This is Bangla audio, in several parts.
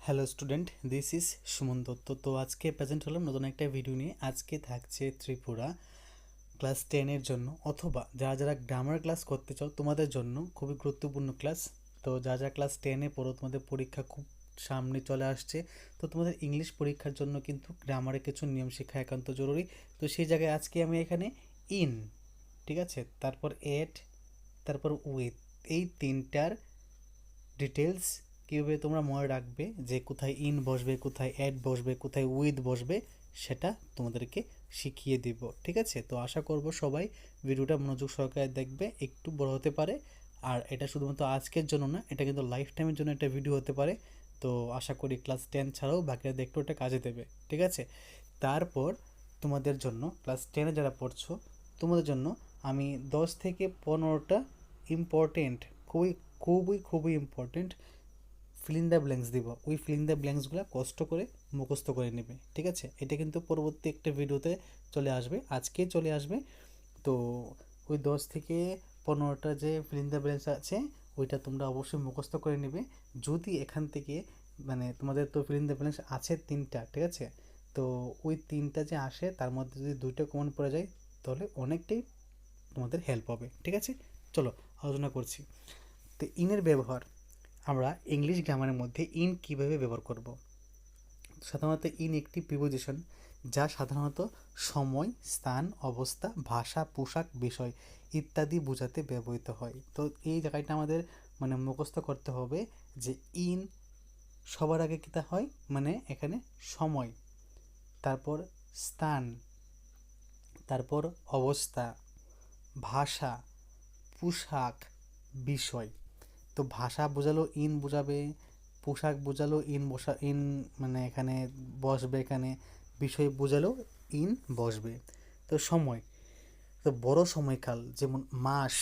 Hello student, this is Suman Dutta. তো আজকে প্রেজেন্ট হলাম নতুন একটা ভিডিও নিয়ে। আজকে থাকছে ত্রিপুরা ক্লাস 10-এর জন্য, অথবা যারা যারা গ্রামার ক্লাস করতে চাও তোমাদের জন্য খুবই গুরুত্বপূর্ণ ক্লাস। তো যারা যারা ক্লাস 10-এ পড়ো, তোমাদের পরীক্ষা খুব সামনে চলে আসছে। তো তোমাদের ইংলিশ পরীক্ষার জন্য কিন্তু গ্রামারে কিছু নিয়ম শিক্ষা একান্ত জরুরি। তো সেই জায়গায় আজকে আমি এখানে ইন, ঠিক আছে, তারপর এট, তারপর উইথ, এই তিনটার ডিটেলস কীভাবে তোমরা মনে রাখবে, যে কোথায় ইন বসবে, কোথায় অ্যাড বসবে, কোথায় উইথ বসবে, সেটা তোমাদেরকে শিখিয়ে দিব। ঠিক আছে, তো আশা করব সবাই ভিডিওটা মনোযোগ সহকারে দেখবে। একটু বড় হতে পারে, আর এটা শুধুমাত্র আজকের জন্য না, এটা কিন্তু লাইফ টাইমের জন্য একটা ভিডিও হতে পারে। তো আশা করি ক্লাস 10 ছাড়াও বাকিরা দেখতে ওটা কাজে দেবে। ঠিক আছে, তারপর তোমাদের জন্য ক্লাস 10-এ যারা পড়ছো তোমাদের জন্য আমি 10 থেকে 15টা ইম্পর্টেন্ট, খুবই খুবই খুবই important fill in the blanks দিব। ওই ফিল ইন দ্য ব্ল্যাঙ্কসগুলো কষ্ট করে মুখস্থ করে নেবে। ঠিক আছে, এটা কিন্তু পরবর্তী একটা ভিডিওতে চলে আসবে, আজকে চলে আসবে। তো ওই 10 থেকে 15টা যে ফিল ইন দ্য ব্ল্যাঙ্কস আছে, ওইটা তোমরা অবশ্যই মুখস্থ করে নেবে। যদি এখান থেকে মানে তোমাদের তো ফিল ইন দ্য ব্ল্যাঙ্কস আছে 3টা, ঠিক আছে, তো ওই 3টা যে আসে তার মধ্যে যদি 2টা কমন পড়ে যায় তাহলে অনেকটাই তোমাদের হেল্প হবে। ঠিক আছে, চলো আলোচনা করছি। তো ইনের ব্যবহার আমরা ইংলিশ গ্রামারের মধ্যে ইন কীভাবে ব্যবহার করব। সাধারণত ইন একটি প্রিপোজিশন যা সাধারণত সময়, স্থান, অবস্থা, ভাষা, পোশাক, বিষয় ইত্যাদি বোঝাতে ব্যবহৃত হয়। তো এই জায়গাটা আমাদের মানে মুখস্থ করতে হবে যে ইন সবার আগে কীটা হয়, মানে এখানে সময়, তারপর স্থান, তারপর অবস্থা, ভাষা, পোশাক, বিষয়। তো ভাষা বোঝালো ইন বোঝাবে, পোশাক বোঝালো ইন মানে এখানে বসবে, এখানে বিষয় বোঝালো ইন বসবে। তো সময়, তো বড় সময়কাল যেমন মাস,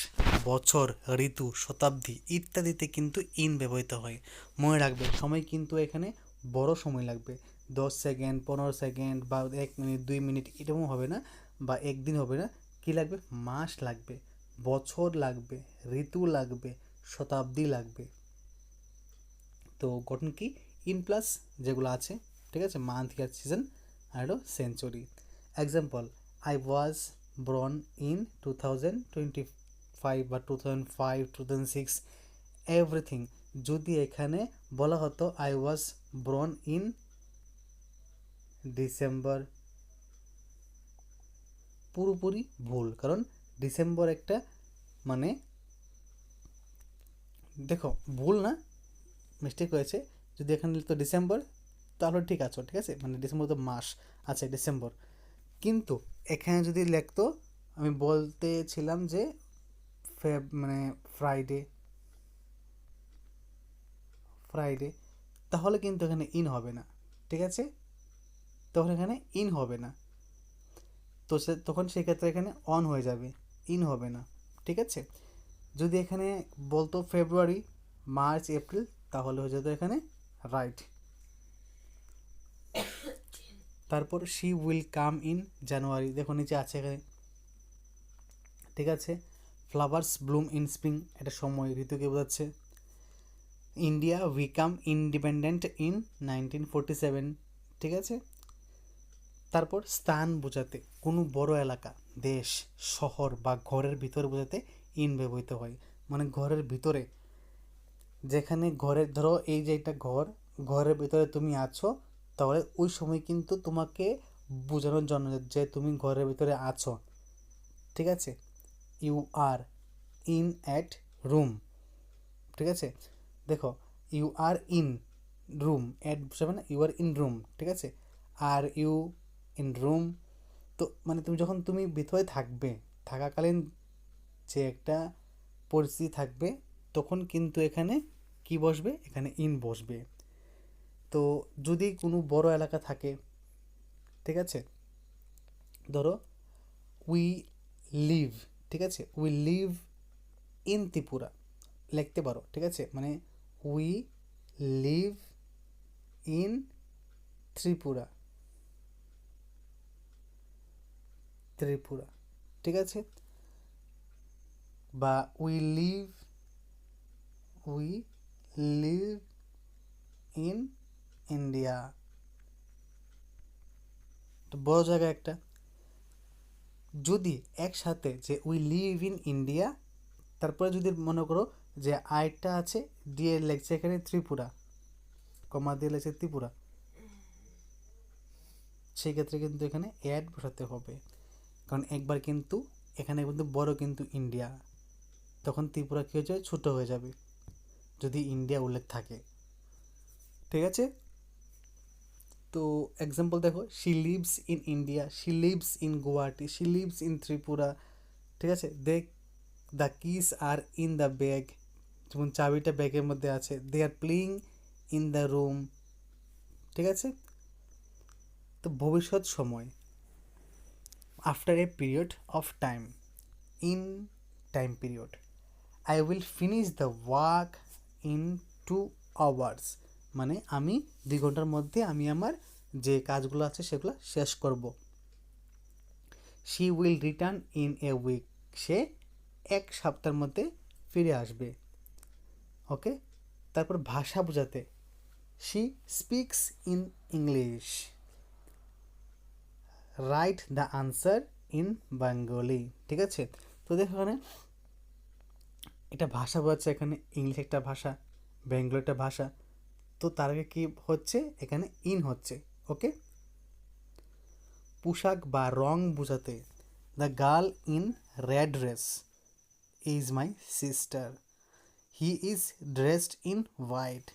বছর, ঋতু, শতাব্দী ইত্যাদিতে কিন্তু ইন ব্যবহৃত হয়। মনে রাখবে সময় কিন্তু এখানে বড় সময় লাগবে, 10 সেকেন্ড, 15 সেকেন্ড বা 1 মিনিট, 2 মিনিট এরকম হবে না, বা একদিন হবে না। কী লাগবে? মাস লাগবে, বছর লাগবে, ঋতু লাগবে, শতাব্দী লাগবে। তো গঠন কি? ইন প্লাস যেগুলো আছে, ঠিক আছে, মান্থ, ইয়ার, সিজন আর হলো century. Example, I was born in 2025 বা 2005, 2006, এভরিথিং। যদি এখানে বলা হতো I was born in December, পুরোপুরি ভুল, কারণ ডিসেম্বর একটা মানে দেখো ভুল না, মিস্টেক হয়েছে। যদি এখানে লিখতো ডিসেম্বর তাহলে ঠিক আছে, ঠিক আছে, মানে ডিসেম্বর তো মাস আছে, ডিসেম্বর। কিন্তু এখানে যদি লিখতো, আমি বলতেছিলাম যে মানে ফ্রাইডে, ফ্রাইডে, তাহলে কিন্তু এখানে ইন হবে না। ঠিক আছে, তখন এখানে ইন হবে না। তো তখন সেক্ষেত্রে এখানে অন হয়ে যাবে, ইন হবে না। ঠিক আছে, যদি এখানে বলতো ফেব্রুয়ারি, মার্চ, এপ্রিল, তাহলে হয়ে যেত এখানে রাইট। তারপর she will come in January, দেখো নিচে আছে এখানে, ঠিক আছে। ফ্লাওয়ার্স ব্লুম ইন স্প্রিং, এটা সময়, ঋতুকে বোঝাচ্ছে। ইন্ডিয়া বিকাম ইন্ডিপেন্ডেন্ট ইন 1947, ঠিক আছে। তারপর স্থান বোঝাতে কোনো বড় এলাকা, দেশ, শহর বা ঘরের ভিতরে বোঝাতে ইন ব্যবহৃত হয়। মানে ঘরের ভিতরে, যেখানে ঘরের ধরো এই যে একটা ঘর, ঘরের ভিতরে তুমি আছো, তাহলে ওই সময় কিন্তু তোমাকে বোঝানোর জন্য যে তুমি ঘরের ভিতরে আছো, ঠিক আছে। You are in at room, ঠিক আছে। দেখো you are in room, at বসাবে না, ইউ আর ইন রুম, ঠিক আছে। আর ইউ ইন রুম, তো মানে তুমি যখন তুমি ভিতরে থাকবে, থাকাকালীন যে একটা পরিস্থিতি থাকবে, তখন কিন্তু এখানে কি বসবে? এখানে ইন বসবে। তো যদি কোনো বড় এলাকা থাকে, ঠিক আছে, ধরো উই লিভ, ঠিক আছে, উই লিভ ইন ত্রিপুরা লিখতে পারো, ঠিক আছে, মানে we live in Tripura, Tripura, ঠিক আছে। বা উই লিভ ইন ইন্ডিয়া, তো বড় জায়গা একটা। যদি একসাথে যে উই লিভ ইন ইন্ডিয়া, তারপরে যদি মনে করো যে আরেকটা আছে দিয়ে লেখছে এখানে ত্রিপুরা, কমা দিয়ে লেখছে ত্রিপুরা, সেই ক্ষেত্রে কিন্তু এখানে অ্যাড বসাতে হবে, কারণ একবার কিন্তু এখানে কিন্তু বড় কিন্তু ইন্ডিয়া, তখন ত্রিপুরা কী হয়ে যাবে, ছোটো হয়ে যাবে যদি ইন্ডিয়া উল্লেখ থাকে। ঠিক আছে, তো এক্সাম্পল দেখো, she lives in India, she lives in Guwahati, she lives in Tripura. ঠিক আছে, the keys are in the bag, যেমন চাবিটা ব্যাগের মধ্যে আছে, they are playing in the room. ঠিক আছে, তো ভবিষ্যৎ সময়, after a period of time, in time period, I will finish the work in 2 hours, মানে আমি 2 ঘন্টার মধ্যে আমি আমার যে কাজগুলো আছে সেগুলো শেষ করব। She will return in a week, সে 1 সপ্তাহের মধ্যে ফিরে আসবে। ওকে, তারপর ভাষা বোঝাতে, she speaks in English, write the answer in Bengali. ঠিক আছে, তো দেখো এখানে এটা ভাষা বোঝাচ্ছে, এখানে ইংলিশ একটা ভাষা, বেঙ্গলি একটা ভাষা, তো তার আগে কী হচ্ছে, এখানে ইন হচ্ছে। ওকে, পোশাক বা রং বোঝাতে, the girl in red dress is my sister, he is dressed in white,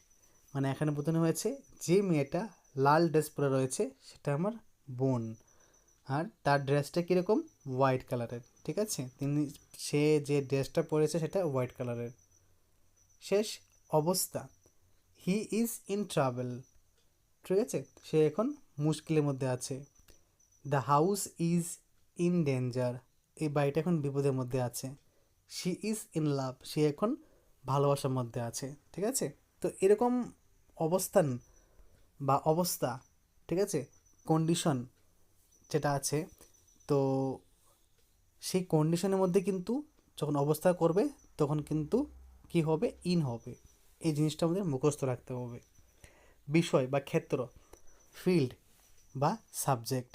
মানে এখানে বোঝানো হয়েছে যে মেয়েটা লাল ড্রেস পরে রয়েছে সেটা আমার বোন, আর তার ড্রেসটা কীরকম, হোয়াইট কালারের। ঠিক আছে, সে যে ড্রেসটা পরেছে সেটা হোয়াইট কালারের। শেষ, অবস্থা, হি ইজ ইন ট্রাভেল। ঠিক আছে, সে এখন মুশকিলের মধ্যে আছে। The house is in danger, এই বাড়িটা এখন বিপদের মধ্যে আছে। শি ইজ ইন লাভ, সে এখন ভালোবাসার মধ্যে আছে। ঠিক আছে, তো এরকম অবস্থান বা অবস্থা, ঠিক আছে, কন্ডিশন যেটা আছে, তো সেই কন্ডিশনের মধ্যে কিন্তু যখন অবস্থা করবে তখন কিন্তু কি হবে, ইন হবে। এই জিনিসটা আমাদের মুখস্থ রাখতে হবে। বিষয় বা ক্ষেত্র, ফিল্ড বা subject,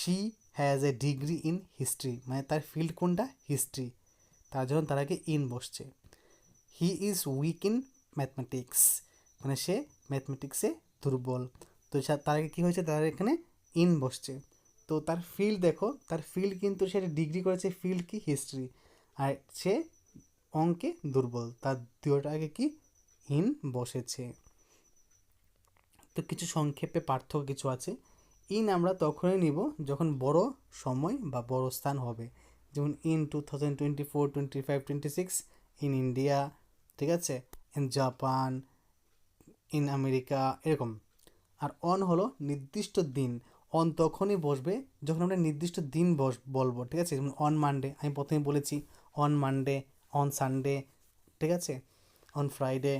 she has a degree in history, মানে তার ফিল্ড কোনটা, হিস্ট্রি, তার জন্য তার আগে ইন বসছে। He is weak in mathematics, মানে সে ম্যাথমেটিক্সে দুর্বল, তো তার আগে কী হয়েছে, তার এখানে ইন বসছে। তো তার ফিল্ড দেখো, তার ফিল্ড কিন্তু সে ডিগ্রি করেছে, ফিল্ড কি, হিস্ট্রি, আর সে অঙ্কে দুর্বল, তার দুটোর আগে কি, ইন বসেছে। তো কিছু সংক্ষেপে পার্থক্য কিছু আছে। ইন আমরা তখনই নিব যখন বড় সময় বা বড় স্থান হবে, যেমন ইন 2024, 25, 26 ইন ইন্ডিয়া, ঠিক আছে, ইন জাপান, ইন আমেরিকা, এরকম। আর অন হলো নির্দিষ্ট দিন, অন তখনই বসবে যখন আমরা নির্দিষ্ট দিন বলবো। ঠিক আছে, যেমন অন মানডে, আমি প্রথমে বলেছি অন মানডে, অন সানডে, ঠিক আছে, on Friday,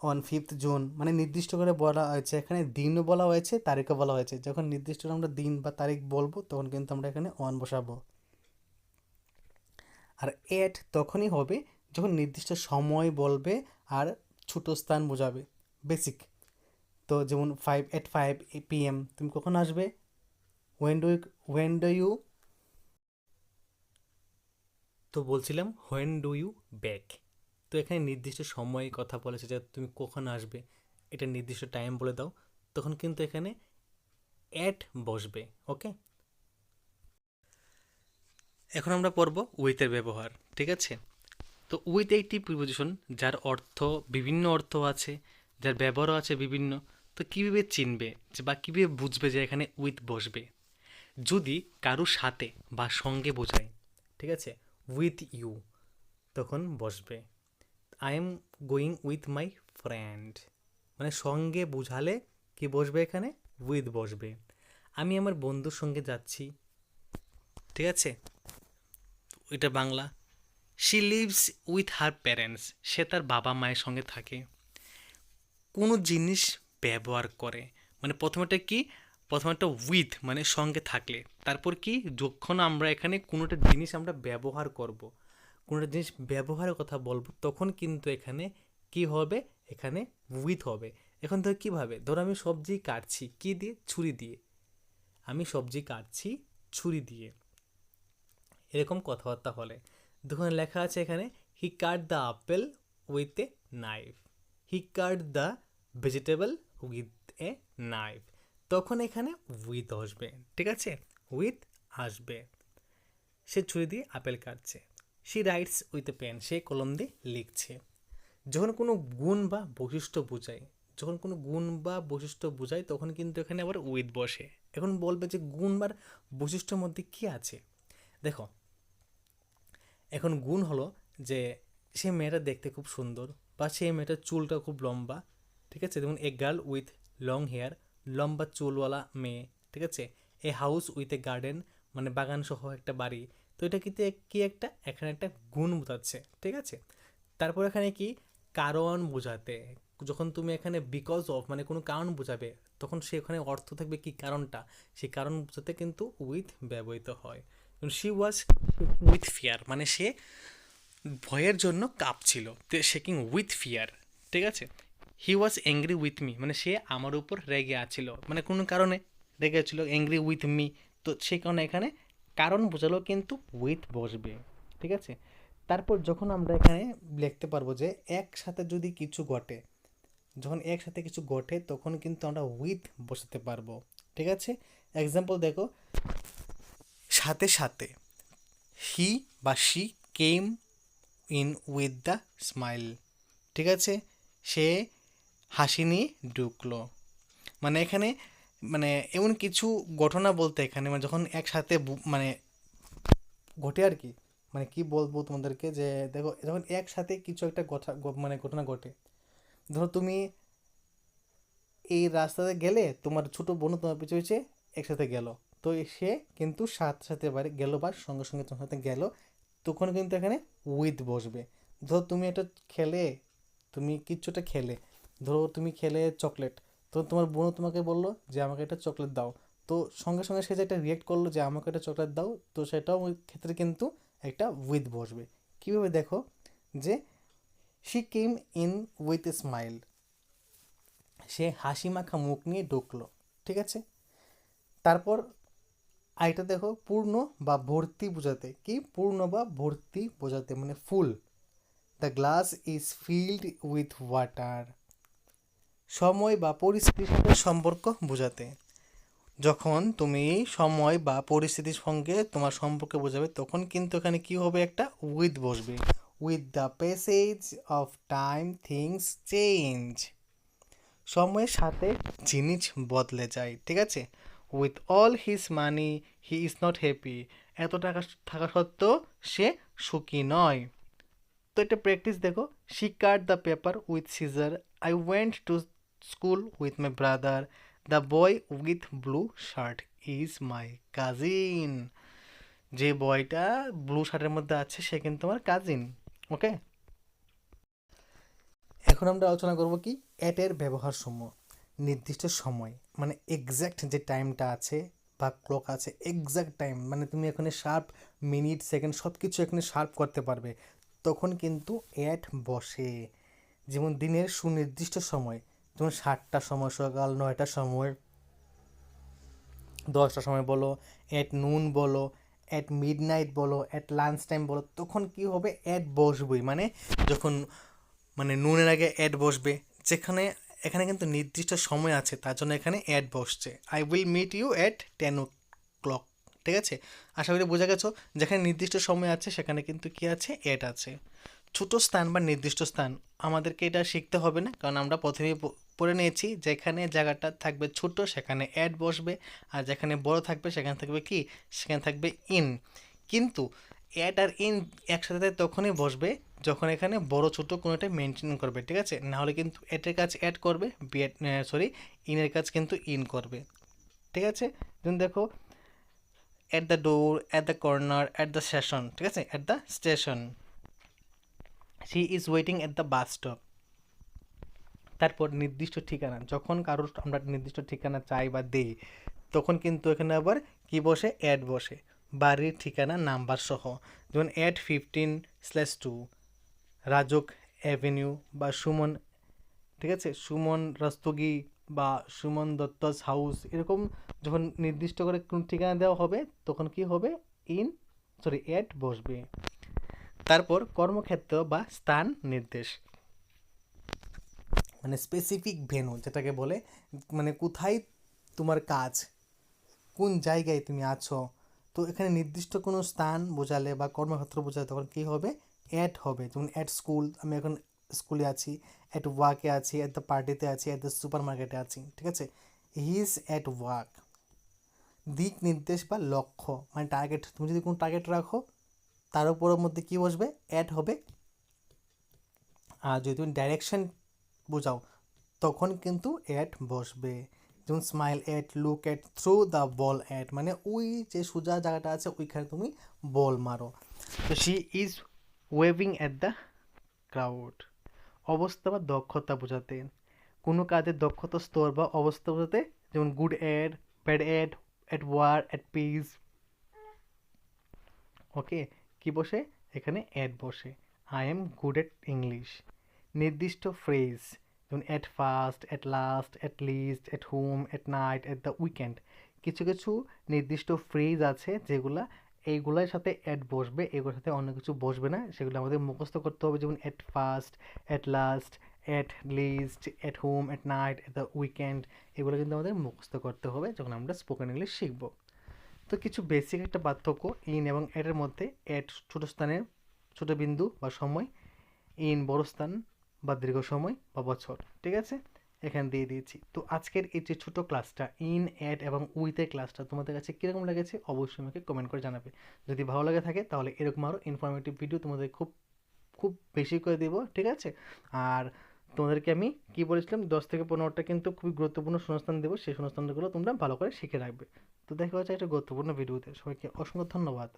on 5th June, মানে নির্দিষ্ট করে বলা হয়েছে, এখানে দিনও বলা হয়েছে, তারিখও বলা হয়েছে। যখন নির্দিষ্ট আমরা দিন বা তারিখ বলবো তখন কিন্তু আমরা এখানে অন বসাবো। আর এট তখনই হবে যখন নির্দিষ্ট সময় বলবে আর ছোটো স্থান বোঝাবে, বেসিক। তো যেমন 5 PM, তুমি কখন আসবে, ওয়েন ডু ইউ, তো বলছিলাম হোয়েন ডু ইউ ব্যাক, তো এখানে নির্দিষ্ট সময়ে কথা বলেছে যে তুমি কখন আসবে, এটা নির্দিষ্ট টাইম বলে দাও, তখন কিন্তু এখানে অ্যাট বসবে। ওকে, এখন আমরা পড়ব উইথের ব্যবহার। ঠিক আছে, তো উইথ একটি প্রিপোজিশন যার অর্থ বিভিন্ন অর্থ আছে, যার ব্যবহারও আছে বিভিন্ন, তো কীভাবে চিনবে যে বা কীভাবে বুঝবে যে এখানে উইথ বসবে, যদি কারুর সাথে বা সঙ্গে বোঝায়, ঠিক আছে, উইথ ইউ, তখন বসবে। I am going with my friend, মানে সঙ্গে বোঝালে কি বসবে, এখানে উইথ বসবে। আমি আমার বন্ধুর সঙ্গে যাচ্ছি, ঠিক আছে, এটা Bangla. She lives with her parents, সে তার বাবা মায়ের সঙ্গে থাকে। কোনো জিনিস ব্যবহার করে, মানে প্রথমেটা কি, প্রথমেটা উইথ মানে সঙ্গে থাকলে, তারপর কি, যখন আমরা এখানে কোনোটা জিনিস আমরা ব্যবহার করব, কোনোটা জিনিস ব্যবহারের কথা বলবো, তখন কিন্তু এখানে কি হবে, এখানে উইথ হবে। এখন ধর কীভাবে, ধরো আমি সবজি কাটছি কী দিয়ে, ছুরি দিয়ে, আমি সবজি কাটছি ছুরি দিয়ে, এরকম কথাবার্তা হলে দেখুন লেখা আছে এখানে he cut the apple with a knife, he cut the vegetable with a knife, তখন এখানে উইথ আসবে, ঠিক আছে, উইথ আসবে। সে ছুরি দিয়ে আপেল কাটছে। She writes with a pen, সে কলম দিয়ে লিখছে। যখন কোনো গুণ বা বৈশিষ্ট্য বোঝায়, যখন কোনো গুণ বা বৈশিষ্ট্য বোঝায় তখন কিন্তু এখানে আবার উইথ বসে। এখন বলবে যে গুণ বা বৈশিষ্ট্যের মধ্যে কী আছে, দেখো এখন গুণ হলো যে সে মেয়েটা দেখতে খুব সুন্দর, বা সেই মেয়েটার চুলটা খুব লম্বা, ঠিক আছে, যেমন a girl with long hair, লম্বা চুলওয়ালা মেয়ে, ঠিক আছে। A house with a garden, মানে বাগান সহ একটা বাড়ি। তো এটা কি একটা এখানে একটা গুণ বোঝাচ্ছে, ঠিক আছে। তারপর এখানে কি কারণ বোঝাতে, যখন তুমি এখানে বিকজ অফ মানে কোনো কারণ বোঝাবে তখন সেখানে অর্থ থাকবে কি কারণটা, সেই কারণ বোঝাতে কিন্তু উইথ ব্যবহৃত হয়। শি ওয়াজ উইথ ফিয়ার, মানে সে ভয়ের জন্য কাঁপছিল, শেকিং উইথ ফিয়ার, ঠিক আছে। হি ওয়াজ অ্যাংরি উইথ মি, মানে সে আমার উপর রেগে আছিল, মানে কোনো কারণে রেগে ছিল, অ্যাংরি উইথ মি, তো সেই কারণে এখানে কারণ বোঝালেও কিন্তু উইথ বসবে, ঠিক আছে। তারপর যখন আমরা এখানে লিখতে পারবো যে একসাথে যদি কিছু ঘটে, যখন একসাথে কিছু ঘটে তখন কিন্তু আমরা উইথ বসাতে পারবো, ঠিক আছে। এক্সাম্পল দেখো, সাথে সাথে, হি বা she came in with the smile, ঠিক আছে, সে হাসি নিয়ে ঢুকলো। মানে এখানে মানে এমন কিছু ঘটনা বলতে এখানে মানে যখন একসাথে মানে ঘটে আর কি, মানে কি বলবো তোমাদেরকে, যে দেখো যখন একসাথে কিছু একটা মানে ঘটনা ঘটে, ধরো তুমি এই রাস্তাতে গেলে তোমার ছোট বোন তোমার পিছু পিছিয়ে একসাথে গেল, তো সে কিন্তু সাথে সাথে বাড়ি গেল বা সঙ্গে সঙ্গে তোমার সাথে গেল, তখন কিন্তু এখানে উইথ বসবে। ধরো তুমি এটা খেলে, তুমি কিচ্ছুটা খেলে, ধরো তুমি খেলে চকলেট, তো তোমার বোন তোমাকে বললো যে আমাকে একটা চকলেট দাও, তো সঙ্গে সঙ্গে সে যেটা রিয়েক্ট করলো যে আমাকে একটা চকলেট দাও, তো সেটাও ওই ক্ষেত্রে কিন্তু একটা উইথ বসবে। কীভাবে দেখো, যে she came in with a smile, সে হাসি মাখা মুখ নিয়ে ঢুকলো, ঠিক আছে। তারপর আইটা দেখো, পূর্ণ বা ভর্তি বোঝাতে, কি পূর্ণ বা ভর্তি বোঝাতে মানে full, the glass is filled with water. সময় বা পরিস্থিতির সাথে সম্পর্ক বোঝাতে, যখন তুমি সময় বা পরিস্থিতির সঙ্গে তোমার সম্পর্ক বোঝাবে তখন কিন্তু এখানে কি হবে, একটা উইথ বসবে। With the passage of time things change, সময়ের সাথে জিনিস বদলে যায়, ঠিক আছে। With all his money he is not happy, এত টাকা থাকা সত্ত্বেও সে সুখী নয়। তো এটা প্র্যাকটিস দেখো, she cut the paper with scissor, I went to school with my brother, the boy with blue shirt is my cousin, যে বয়টা ব্লু শার্টের মধ্যে আছে সে কিন্তু আমার কাজিন, ওকে। এখন আমরা আলোচনা করব কি অ্যাটের ব্যবহার সমূহ। নির্দিষ্ট সময় মানে এক্স্যাক্ট যে টাইমটা আছে বা ক্লক আছে, এক্স্যাক্ট টাইম মানে তুমি এখানে শার্প মিনিট সেকেন্ড সব কিছু এখানে শার্প করতে পারবে, তখন কিন্তু অ্যাট বসে। যেমন দিনের সুনির্দিষ্ট সময়, যেমন 7টার সময়, সকাল 9টার সময়, 10টার সময় বলো, অ্যাট নুন বলো, অ্যাট মিড নাইট বলো, অ্যাট লাঞ্চ টাইম বলো, তখন কি হবে, অ্যাট বসবই। মানে যখন মানে নুনের আগে অ্যাড বসবে, যেখানে এখানে কিন্তু নির্দিষ্ট সময় আছে তার জন্য এখানে অ্যাড বসছে। I will meet you at 10 o'clock, ঠিক আছে। আশা করি বোঝা গেছো, যেখানে নির্দিষ্ট সময় আছে সেখানে কিন্তু কি আছে, অ্যাড আছে। ছোট স্থান বা নির্দিষ্ট স্থান আমাদেরকে এটা শিখতে হবে না, কারণ আমরা প্রথমেই পড়ে নিয়েছি, যেখানে জায়গাটা থাকবে ছোট সেখানে অ্যাড বসবে, আর যেখানে বড় থাকবে সেখানে থাকবে কি, সেখানে থাকবে ইন। কিন্তু অ্যাড আর ইন একসাথে তখনই বসবে যখন এখানে বড় ছোট কোনোটা মেনটেন করবে, ঠিক আছে। নাহলে কিন্তু অ্যাটের কাজ অ্যাড করবে, ইনের কাজ কিন্তু ইন করবে, ঠিক আছে। যেমন দেখো, at the door, at the corner, at the station, ঠিক আছে, at the station. She is waiting at the bus stop. তারপর নির্দিষ্ট ঠিকানা, যখন কারোর আমরা নির্দিষ্ট ঠিকানা চাই বা দেই তখন কিন্তু এখানে আবার কি বসে, অ্যাড বসে, বাড়ির ঠিকানা নাম্বার সহ। যেমন অ্যাট 15/2 রাজক অ্যাভিনিউ বা সুমন ঠিক আছে, সুমন রাস্তগি বা সুমন দত্তাস হাউস, এরকম যখন নির্দিষ্ট করে কোনো ঠিকানা দেওয়া হবে তখন কি হবে, এট বসবে। তারপর কর্মক্ষেত্র বা স্থান নির্দেশ, মানে স্পেসিফিক ভেন্যু যেটাকে বলে, মানে কোথায় তোমার কাজ, কোন জায়গায় তুমি আছো। তো এখানে নির্দিষ্ট কোনো স্থান বোঝালে বা কর্মক্ষেত্র বোঝালে তখন কী হবে, অ্যাট হবে। যেমন অ্যাট স্কুল, আমি এখন স্কুলে আছি, অ্যাট ওয়ার্কে আছি, অ্যাট দ্য পার্টিতে আছি, অ্যাট দ্য সুপার মার্কেটে আছি, ঠিক আছে। He is at work. দিক নির্দেশ বা লক্ষ্য, মানে টার্গেট, তুমি যদি কোনো টার্গেট রাখো তার উপরের মধ্যে কী বসবে, অ্যাট হবে। আর যদি তুমি ডাইরেকশন বোঝাও তখন কিন্তু অ্যাট বসবে। যেমন smile at, look at, throw the ball at, মানে ওই যে সোজা জায়গাটা আছে ওইখানে তুমি বল মারো। তো she is waving at the crowd. অবস্থা বা দক্ষতা বোঝাতে, কোনো কাজের দক্ষতা স্তর বা অবস্থা বোঝাতে, যেমন good at, bad at, at war, at peace. Okay, কি বসে এখানে, অ্যাট বসে। I am good at English. নির্দিষ্ট ফ্রেজ, যেমন at first, at last, at least, at home, at night, at the weekend. কিছু কিছু নির্দিষ্ট ফ্রেজ আছে যেগুলা এইগুলোর সাথে অ্যাট বসবে, এগুলোর সাথে অন্য কিছু বসবে না, সেগুলো আমাদের মুখস্থ করতে হবে। যেমন at first, at last, at least, at home, at night, at the weekend, এগুলো কিন্তু আমাদের মুখস্থ করতে হবে যখন আমরা স্পোকেন ইংলিশ শিখবো। তো কিছু বেসিক একটা পার্থক্য ইন এবং এর মধ্যে, এট ছোটো স্থানের ছোট বিন্দু বা সময়, ইন বড় স্থান বা দীর্ঘ সময় বা বছর, ঠিক আছে, এখানে দিয়ে দিয়েছি। তো আজকের এই যে ছোটো ক্লাসটা ইন, অ্যাট এবং উইথের ক্লাসটা তোমাদের কাছে কীরকম লেগেছে অবশ্যই আমাকে কমেন্ট করে জানাবে। যদি ভালো লাগে থাকে তাহলে এরকম আরও ইনফরমেটিভ ভিডিও তোমাদের খুব খুব বেশি করে দেবো, ঠিক আছে। আর তোমাদেরকে আমি কি বলেছিলাম 10 থেকে 15টা কিন্তু খুবই গুরুত্বপূর্ণ শূন্যস্থান দেবো, সেই শূন্যস্থানগুলো তোমরা ভালো করে শিখে রাখবে। তো দেখা হচ্ছে একটা গুরুত্বপূর্ণ ভিডিওতে, সবাইকে অসংখ্য ধন্যবাদ।